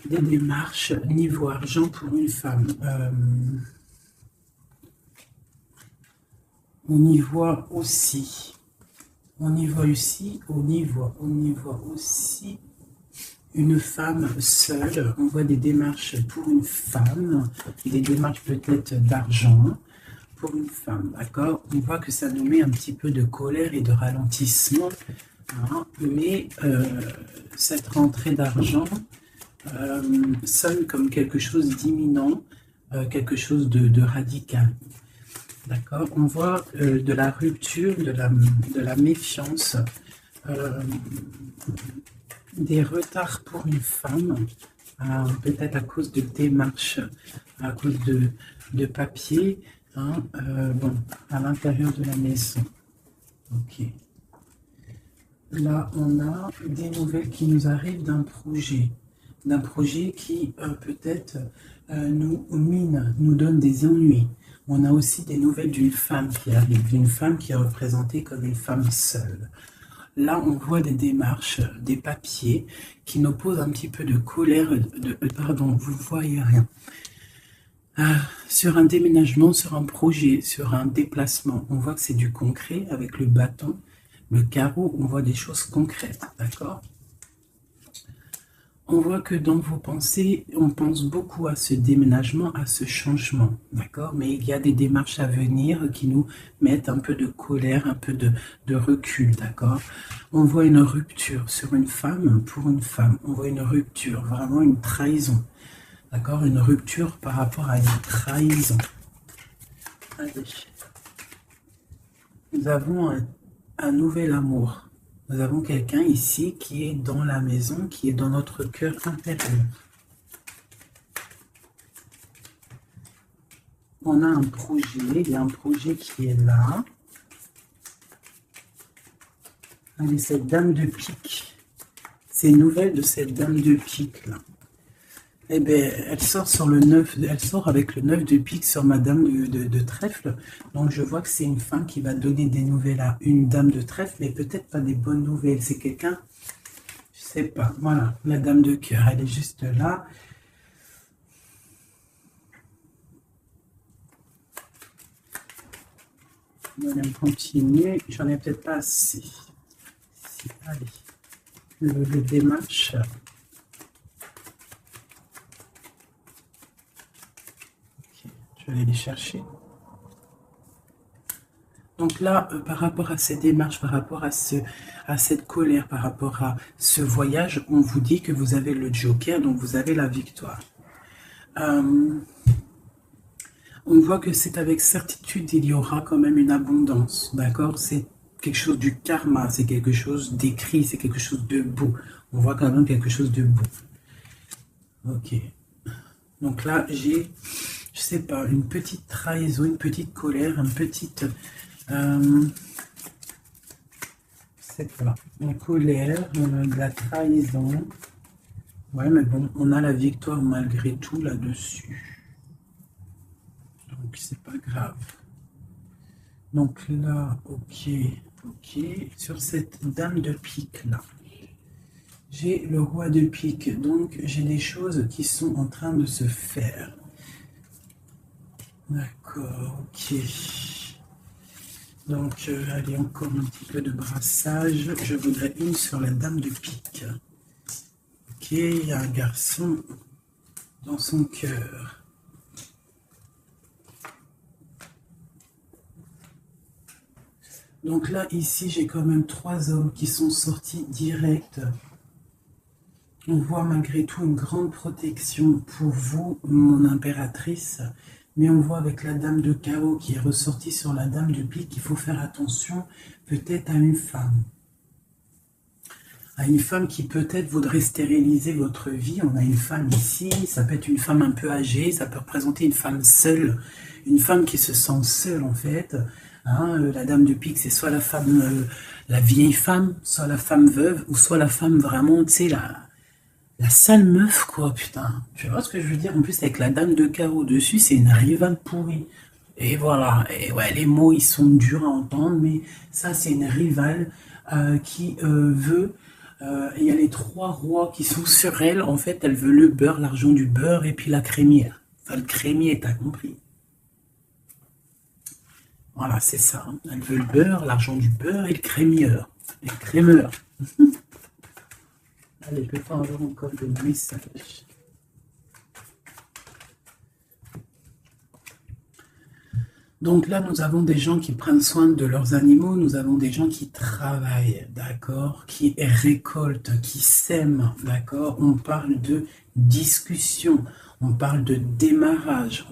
des démarches niveau argent pour une femme. On y voit aussi, on y voit aussi une femme seule. On voit des démarches pour une femme, des démarches peut-être d'argent pour une femme, d'accord? On voit que ça nous met un petit peu de colère et de ralentissement, hein, mais cette rentrée d'argent sonne comme quelque chose d'imminent, quelque chose de radical. D'accord? On voit de la rupture, de la méfiance, des retards pour une femme, peut-être à cause de démarches, à cause de papiers, hein, bon, à l'intérieur de la maison. Ok. Là, on a des nouvelles qui nous arrivent d'un projet qui peut-être nous mine, nous donne des ennuis. On a aussi des nouvelles d'une femme qui arrive, d'une femme qui est représentée comme une femme seule. Là, on voit des démarches, des papiers qui nous posent un petit peu de colère, pardon, vous voyez rien. Sur un déménagement, sur un projet, sur un déplacement, on voit que c'est du concret avec le bâton, le carreau, on voit des choses concrètes, d'accord? On voit que dans vos pensées, on pense beaucoup à ce déménagement, à ce changement, d'accord? Mais il y a des démarches à venir qui nous mettent un peu de colère, un peu de recul, d'accord? On voit une rupture sur une femme, pour une femme. On voit une rupture, vraiment une trahison, d'accord? Une rupture par rapport à une trahison. Allez. Nous avons un nouvel amour. Nous avons quelqu'un ici qui est dans la maison, qui est dans notre cœur intérieur. On a un projet, il y a un projet qui est là. Allez, cette dame de pique. Ces nouvelles de cette dame de pique là. Eh bien, elle sort sur le 9, elle sort avec le 9 de pique sur madame de trèfle. Donc, je vois que c'est une femme qui va donner des nouvelles à une dame de trèfle, mais peut-être pas des bonnes nouvelles. C'est quelqu'un, je sais pas. Voilà, la dame de cœur, elle est juste là. On va continuer. J'en ai peut-être pas assez. Allez, le démarche. Je vais aller les chercher. Donc là, par rapport à ces démarches, par rapport à cette colère, par rapport à ce voyage, on vous dit que vous avez le joker, donc vous avez la victoire. On voit que c'est avec certitude, il y aura quand même une abondance, d'accord? C'est quelque chose du karma, c'est quelque chose d'écrit, c'est quelque chose de beau. On voit quand même quelque chose de beau. Ok. Donc là, j'ai, je sais pas, une petite trahison, une petite colère, une petite... c'est pas, une colère, de la trahison. Ouais, mais bon, on a la victoire malgré tout là-dessus. Donc, c'est pas grave. Donc là, ok, ok. Sur cette dame de pique là, j'ai le roi de pique. Donc, j'ai des choses qui sont en train de se faire. D'accord, ok. Donc, allez, encore un petit peu de brassage. Je voudrais une sur la dame de pique. Ok, il y a un garçon dans son cœur. Donc là, ici, j'ai quand même 3 hommes qui sont sortis direct. On voit malgré tout une grande protection pour vous, mon impératrice. Mais on voit avec la dame de chaos qui est ressortie sur la dame de pique qu'il faut faire attention peut-être à une femme. À une femme qui peut-être voudrait stériliser votre vie. On a une femme ici, ça peut être une femme un peu âgée, ça peut représenter une femme seule, une femme qui se sent seule en fait. Hein, la dame de pique, c'est soit la femme, la vieille femme, soit la femme veuve, ou soit la femme vraiment, tu sais, la sale meuf, quoi, putain. Tu vois ce que je veux dire? En plus, avec la dame de carreau dessus, c'est une rivale pourrie. Et voilà, et ouais, les mots, ils sont durs à entendre, mais ça, c'est une rivale qui veut Il y a les 3 rois qui sont sur elle. En fait, elle veut le beurre, l'argent du beurre et puis la crémière. Enfin, le crémier, t'as compris. Voilà, c'est ça, hein. Elle veut le beurre, l'argent du beurre et le crémieur. Et le crémeur. Allez, je vais pas avoir encore de messages. Donc là, nous avons des gens qui prennent soin de leurs animaux, nous avons des gens qui travaillent, d'accord, qui récoltent, qui sèment, d'accord. On parle de discussion, on parle de démarrage,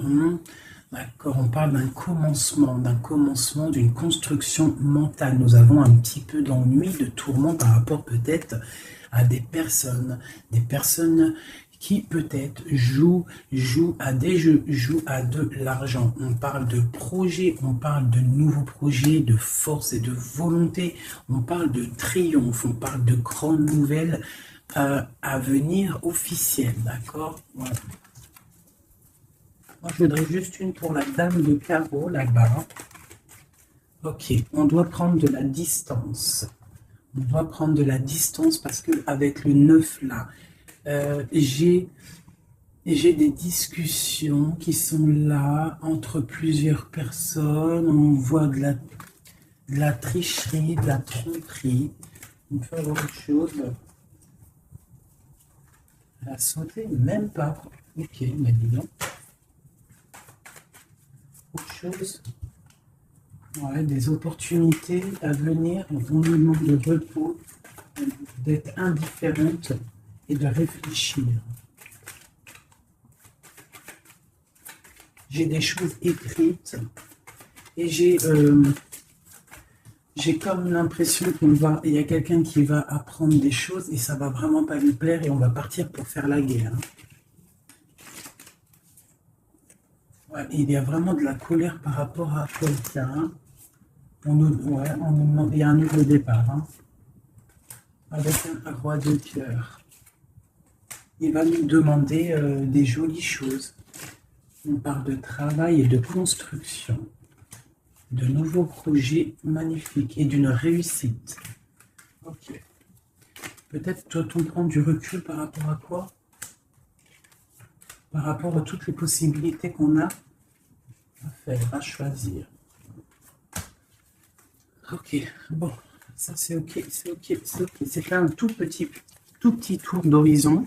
d'accord. On parle d'un commencement, d'une construction mentale. Nous avons un petit peu d'ennui, de tourment par rapport peut-être à des personnes qui peut-être jouent à des jeux, jouent à de l'argent. On parle de projets, on parle de nouveaux projets, de force et de volonté, on parle de triomphe, on parle de grandes nouvelles à venir officielles, d'accord? Voilà. Moi, je voudrais juste une pour la dame de carreau là-bas. Ok, on doit prendre de la distance. On doit prendre de la distance parce qu'avec le 9 là, j'ai des discussions qui sont là entre plusieurs personnes. On voit de la tricherie, de la tromperie. On peut avoir autre chose. Elle a sauté, même pas. Ok, mais dis donc. Autre chose. Ouais, des opportunités à venir. On nous demande de repos, d'être indifférente et de réfléchir. J'ai des choses écrites et j'ai comme l'impression il y a quelqu'un qui va apprendre des choses et ça va vraiment pas lui plaire et on va partir pour faire la guerre. Ouais, il y a vraiment de la colère par rapport à quelqu'un. Il y a un nouveau départ, hein, avec un roi de cœur. Il va nous demander des jolies choses. On parle de travail et de construction, de nouveaux projets magnifiques et d'une réussite. Ok. Peut-être doit-on prendre du recul par rapport à quoi? Par rapport à toutes les possibilités qu'on a à faire, à choisir. Ok, bon, ça c'est ok, c'est ok, c'est ok. C'est un tout petit tour d'horizon.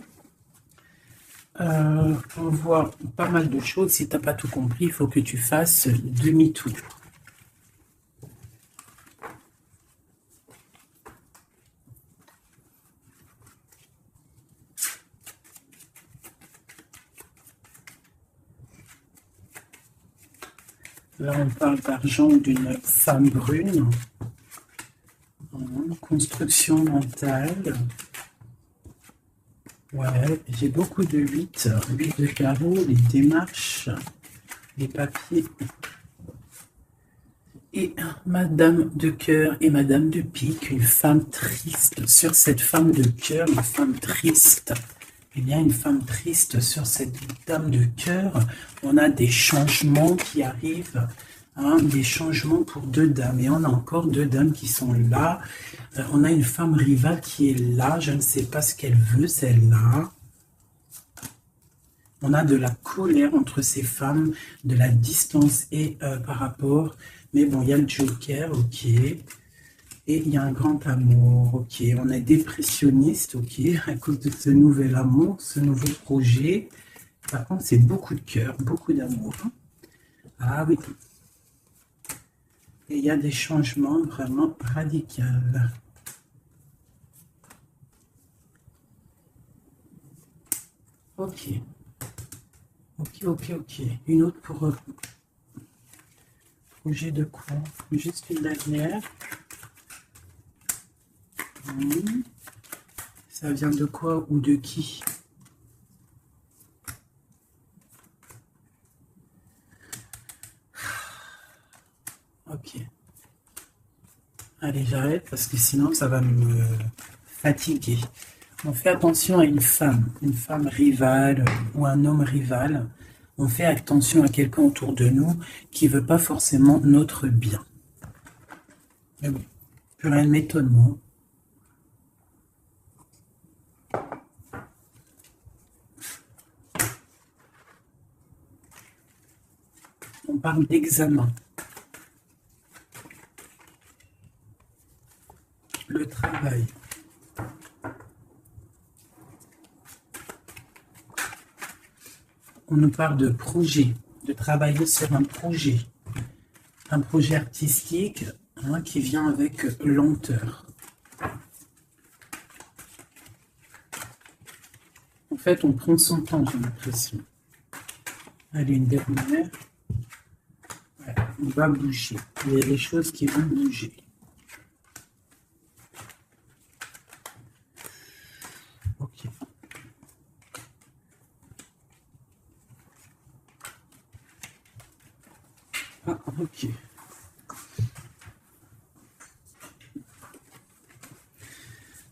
On voit pas mal de choses. Si tu n'as pas tout compris, il faut que tu fasses demi-tour. Là, on parle d'argent d'une femme brune. Construction mentale. Ouais, j'ai beaucoup de 8 de carreaux, les démarches, les papiers. Et Madame de cœur et Madame de pique, une femme triste. Sur cette femme de cœur, une femme triste. Eh bien, une femme triste sur cette dame de cœur, on a des changements qui arrivent, hein, des changements pour 2 dames. Et on a encore 2 dames qui sont là. On a une femme rivale qui est là. Je ne sais pas ce qu'elle veut, celle-là. On a de la colère entre ces femmes, de la distance et par rapport. Mais bon, il y a le Joker, ok. Et il y a un grand amour, ok. On est dépressionniste, ok, à cause de ce nouvel amour, ce nouveau projet. Par contre, c'est beaucoup de cœur, beaucoup d'amour. Ah oui. Et il y a des changements vraiment radicaux. Ok. Ok. Une autre pour projet de quoi? Juste une dernière. Ça vient de quoi ou de qui? Ok. Allez, j'arrête parce que sinon ça va me fatiguer. On fait attention à une femme rivale ou un homme rival. On fait attention à quelqu'un autour de nous qui ne veut pas forcément notre bien. Mais bon, plus rien ne m'étonne, moi. On parle d'examen. Le travail. On nous parle de projet, de travailler sur un projet artistique qui vient avec lenteur. En fait, on prend son temps, j'ai l'impression. Allez, une dernière. Ouais, on va bouger. Il y a des choses qui vont bouger. Ok. Ah, ok.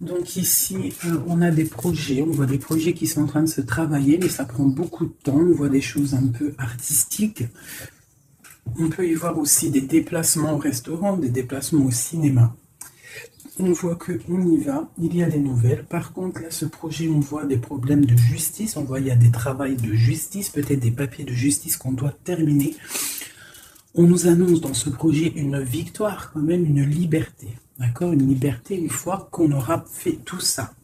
Donc ici, on a des projets, on voit des projets qui sont en train de se travailler, mais ça prend beaucoup de temps, on voit des choses un peu artistiques. On peut y voir aussi des déplacements au restaurant, des déplacements au cinéma. On voit qu'on y va, il y a des nouvelles. Par contre, là, ce projet, on voit des problèmes de justice, on voit il y a des travails de justice, peut-être des papiers de justice qu'on doit terminer. On nous annonce dans ce projet une victoire, quand même une liberté. D'accord? Une liberté une fois qu'on aura fait tout ça.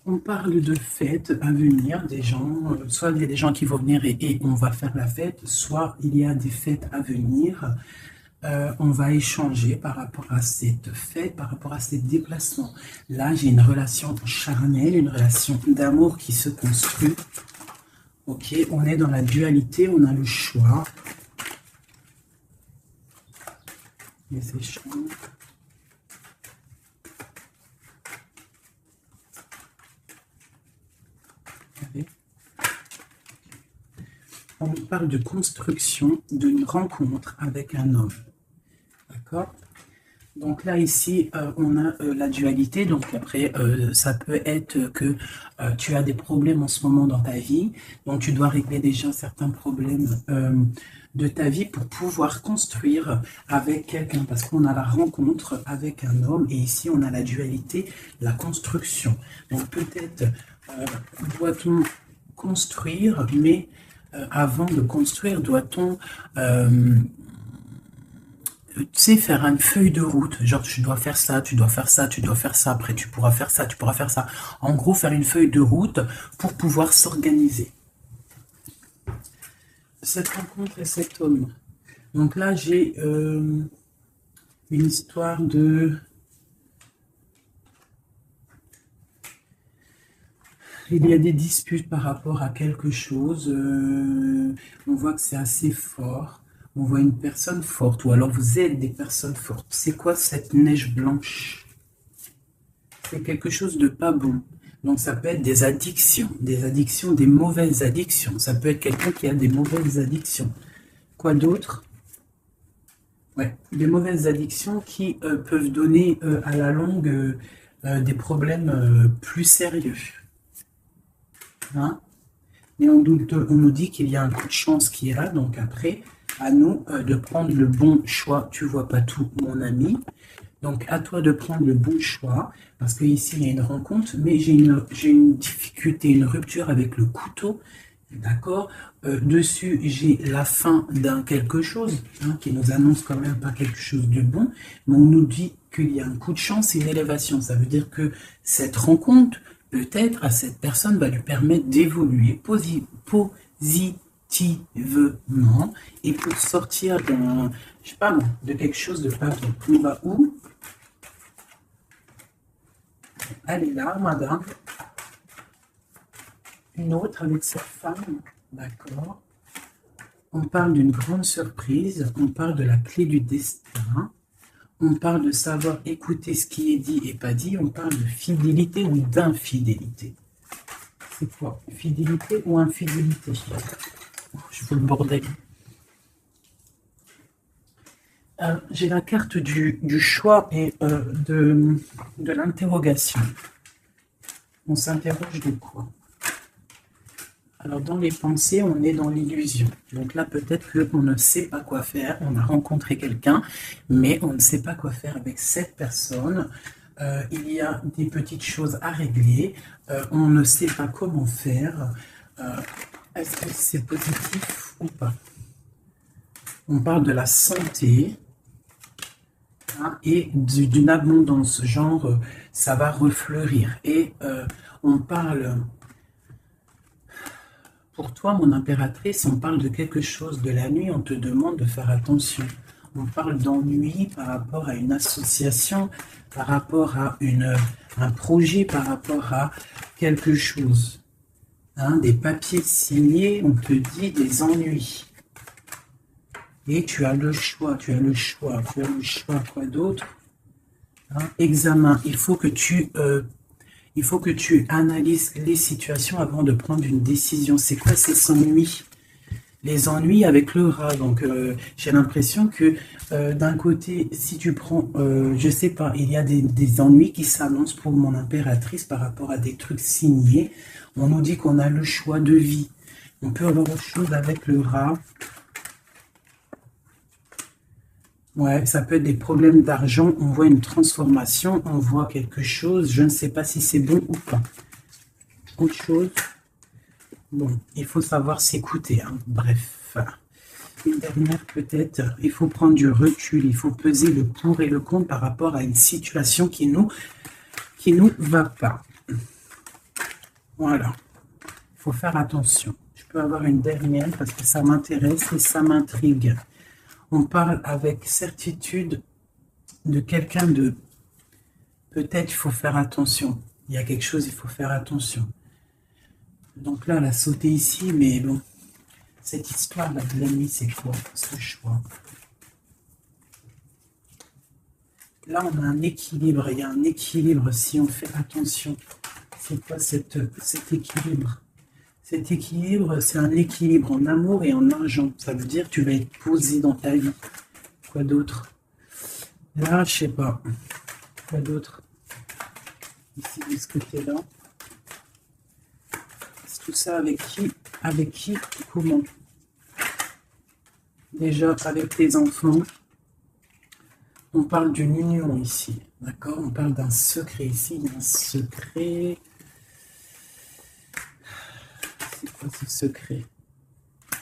On parle de fêtes à venir, des gens, soit il y a des gens qui vont venir et on va faire la fête, soit il y a des fêtes à venir. On va échanger par rapport à cette fête, par rapport à ces déplacements. Là, j'ai une relation charnelle, une relation d'amour qui se construit. Ok, on est dans la dualité, on a le choix. Les échanges. On parle de construction d'une rencontre avec un homme. D'accord? Donc là, ici, on a la dualité. Donc après, ça peut être que tu as des problèmes en ce moment dans ta vie. Donc tu dois régler déjà certains problèmes de ta vie pour pouvoir construire avec quelqu'un. Parce qu'on a la rencontre avec un homme. Et ici, on a la dualité, la construction. Donc peut-être doit-on construire, mais avant de construire, doit-on... tu sais, faire une feuille de route, genre tu dois faire ça, tu dois faire ça, tu dois faire ça, après tu pourras faire ça, tu pourras faire ça. En gros, faire une feuille de route pour pouvoir s'organiser. Cette rencontre et cet homme. Donc là, j'ai une histoire de... Il y a des disputes par rapport à quelque chose. On voit que c'est assez fort. On voit une personne forte, ou alors vous êtes des personnes fortes. C'est quoi cette neige blanche? C'est quelque chose de pas bon. Donc ça peut être des addictions, des mauvaises addictions. Ça peut être quelqu'un qui a des mauvaises addictions. Quoi d'autre? Ouais, des mauvaises addictions qui peuvent donner à la longue des problèmes plus sérieux. Hein? Mais on nous dit qu'il y a un coup de chance qui est là, donc après... à nous de prendre le bon choix. Tu vois pas tout, mon ami. Donc, à toi de prendre le bon choix. Parce qu'ici, il y a une rencontre, mais j'ai une difficulté, une rupture avec le couteau. D'accord? Dessus, j'ai la fin d'un quelque chose qui nous annonce quand même pas quelque chose de bon. Mais on nous dit qu'il y a un coup de chance et une élévation. Ça veut dire que cette rencontre, peut-être, à cette personne, va lui permettre d'évoluer positivement et pour sortir d'un, je sais pas, de quelque chose de pas bien. On va où? Elle est là, madame. Une autre avec cette femme. D'accord. On parle d'une grande surprise. On parle de la clé du destin. On parle de savoir écouter ce qui est dit et pas dit. On parle de fidélité ou d'infidélité. C'est quoi? Fidélité ou infidélité? Je veux le bordel. J'ai la carte du choix et de l'interrogation. On s'interroge de quoi? Alors, dans les pensées, on est dans l'illusion. Donc là, peut-être qu'on ne sait pas quoi faire. On a rencontré quelqu'un, mais on ne sait pas quoi faire avec cette personne. Il y a des petites choses à régler. On ne sait pas comment faire. Est-ce que c'est positif ou pas? On parle de la santé, hein, et d'une abondance, genre ça va refleurir. Et on parle, pour toi, mon impératrice, on parle de quelque chose de la nuit, on te demande de faire attention. On parle d'ennui par rapport à une association, par rapport à un projet, par rapport à quelque chose. Hein, des papiers signés, on te dit des ennuis. Et tu as le choix, tu as le choix, tu as le choix, quoi d'autre? Hein, examen, il faut que tu analyses les situations avant de prendre une décision. C'est quoi ces ennuis? Les ennuis avec le rat. Donc, j'ai l'impression que d'un côté, si tu prends, je sais pas, il y a des ennuis qui s'annoncent pour mon impératrice par rapport à des trucs signés. On nous dit qu'on a le choix de vie. On peut avoir autre chose avec le rat. Ouais, ça peut être des problèmes d'argent. On voit une transformation, on voit quelque chose. Je ne sais pas si c'est bon ou pas. Autre chose. Bon, il faut savoir s'écouter, hein. Bref. Une dernière peut-être, il faut prendre du recul, il faut peser le pour et le contre par rapport à une situation qui nous va pas. Voilà. Il faut faire attention. Je peux avoir une dernière parce que ça m'intéresse et ça m'intrigue. On parle avec certitude de quelqu'un de... Peut-être il faut faire attention. Il y a quelque chose, il faut faire attention. Donc là, elle a sauté ici, mais bon, cette histoire-là de la nuit, c'est quoi ce choix? Là, on a un équilibre, il y a un équilibre si on fait attention. C'est quoi cet équilibre? Cet équilibre, c'est un équilibre en amour et en argent. Ça veut dire que tu vas être posé dans ta vie. Quoi d'autre? Là, je sais pas. Quoi d'autre? Ici, de ce côté-là. Tout ça avec qui? Avec qui? Comment? Déjà, avec tes enfants. On parle d'une union ici. D'accord? On parle d'un secret ici. Il y a un secret. C'est quoi ce secret?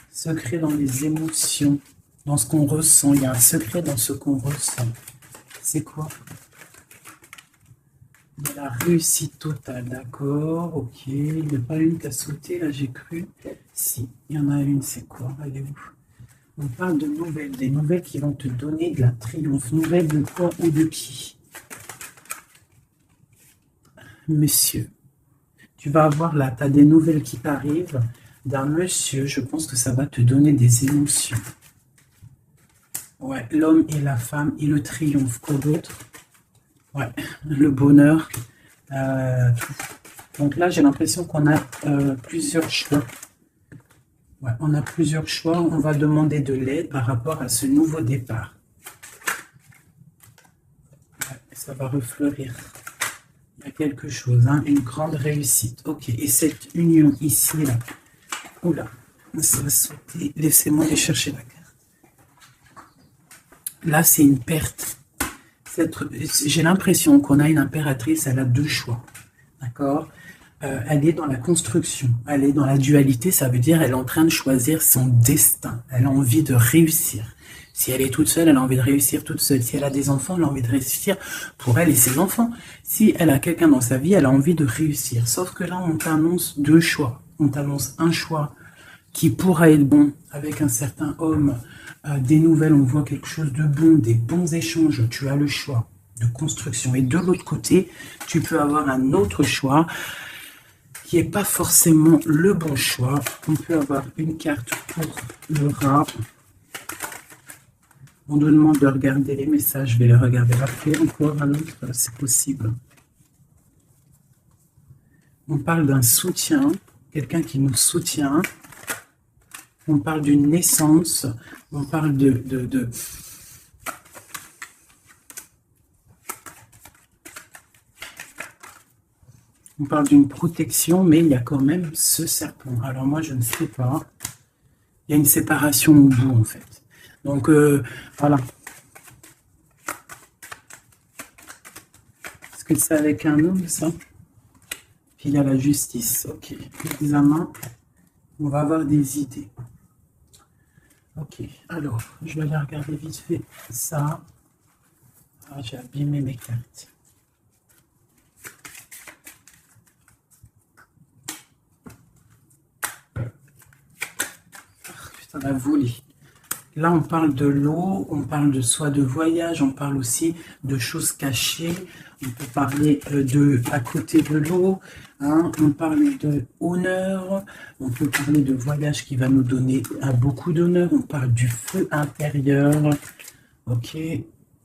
Secret dans les émotions, dans ce qu'on ressent. Il y a un secret dans ce qu'on ressent. C'est quoi? De la réussite totale, d'accord, ok. Il n'y a pas une qui a sauté, là j'ai cru. Si, il y en a une, c'est quoi? Allez-vous. On parle de nouvelles, des nouvelles qui vont te donner de la triomphe. Nouvelles de quoi ou de qui? Monsieur. Tu vas avoir là, tu as des nouvelles qui t'arrivent d'un monsieur, je pense que ça va te donner des émotions. Ouais, l'homme et la femme et le triomphe, quoi d'autre? Ouais, le bonheur. Tout. Donc là, j'ai l'impression qu'on a plusieurs choix. Ouais, on a plusieurs choix. On va demander de l'aide par rapport à ce nouveau départ. Ouais, ça va refleurir. Il y a quelque chose, hein, une grande réussite. Ok, et cette union ici, là. Oula, ça va sauter. Laissez-moi aller chercher la carte. Là, c'est une perte. J'ai l'impression qu'on a une impératrice, elle a deux choix. D'accord? Elle est dans la construction, elle est dans la dualité, ça veut dire elle est en train de choisir son destin. Elle a envie de réussir. Si elle est toute seule, elle a envie de réussir toute seule. Si elle a des enfants, elle a envie de réussir pour elle et ses enfants. Si elle a quelqu'un dans sa vie, elle a envie de réussir. Sauf que là, on t'annonce deux choix. On t'annonce un choix qui pourra être bon avec un certain homme. Des nouvelles, on voit quelque chose de bon, des bons échanges. Tu as le choix de construction. Et de l'autre côté, tu peux avoir un autre choix qui n'est pas forcément le bon choix. On peut avoir une carte pour le rat. On nous demande de regarder les messages. Je vais les regarder après. Encore un autre, c'est possible. On parle d'un soutien, quelqu'un qui nous soutient. On parle d'une naissance. On parle on parle d'une protection, mais il y a quand même ce serpent. Alors moi, je ne sais pas. Il y a une séparation au bout, en fait. Donc, voilà. Est-ce que c'est avec un homme, ça? Puis il y a la justice. Ok. Examen. On va avoir des idées. Ok, alors, je vais aller regarder vite fait ça. Ah, j'ai abîmé mes cartes. Putain, la volée. Là, on parle de l'eau, on parle de soit de voyage, on parle aussi de choses cachées. On peut parler de à côté de l'eau, hein, on parle de honneur, on peut parler de voyage qui va nous donner beaucoup d'honneur, on parle du feu intérieur, ok,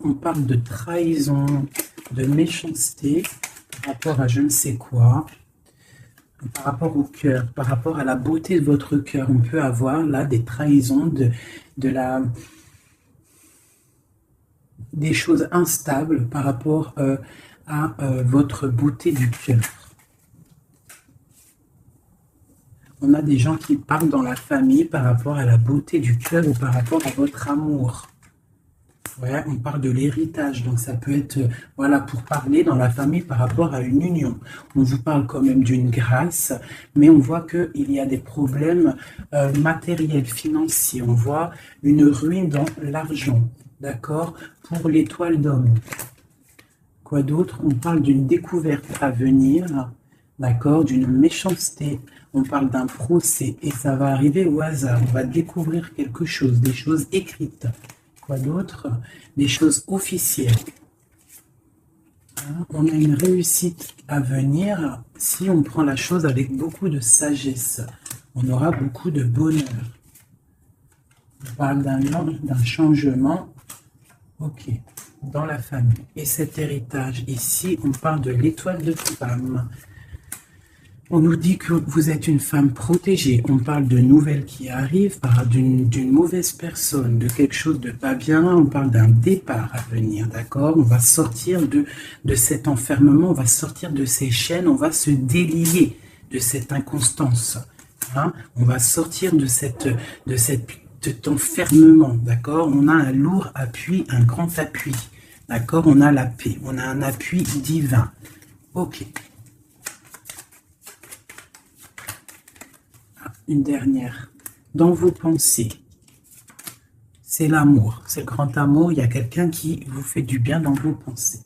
on parle de trahison, de méchanceté par rapport à je ne sais quoi. Par rapport au cœur, par rapport à la beauté de votre cœur, on peut avoir là des trahisons, des choses instables par rapport à votre beauté du cœur. On a des gens qui parlent dans la famille par rapport à la beauté du cœur ou par rapport à votre amour. Ouais, on parle de l'héritage, donc ça peut être, voilà, pour parler dans la famille par rapport à une union. On vous parle quand même d'une grâce, mais on voit qu'il y a des problèmes matériels, financiers. On voit une ruine dans l'argent, d'accord, pour l'étoile d'homme. Quoi d'autre? On parle d'une découverte à venir, d'accord, d'une méchanceté. On parle d'un procès et ça va arriver au hasard. On va découvrir quelque chose, des choses écrites. Quoi d'autre? Des choses officielles. On a une réussite à venir si on prend la chose avec beaucoup de sagesse. On aura beaucoup de bonheur. On parle d'un changement, ok, dans la famille. Et cet héritage, ici, on parle de l'étoile de femme. On nous dit que vous êtes une femme protégée. On parle de nouvelles qui arrivent, d'une mauvaise personne, de quelque chose de pas bien. On parle d'un départ à venir, d'accord? On va sortir de cet enfermement, on va sortir de ces chaînes, on va se délier de cette inconstance. Hein? On va sortir de cet enfermement, d'accord? On a un lourd appui, un grand appui, d'accord? On a la paix, on a un appui divin. Ok. Une dernière. Dans vos pensées, c'est l'amour, c'est le grand amour. Il y a quelqu'un qui vous fait du bien dans vos pensées.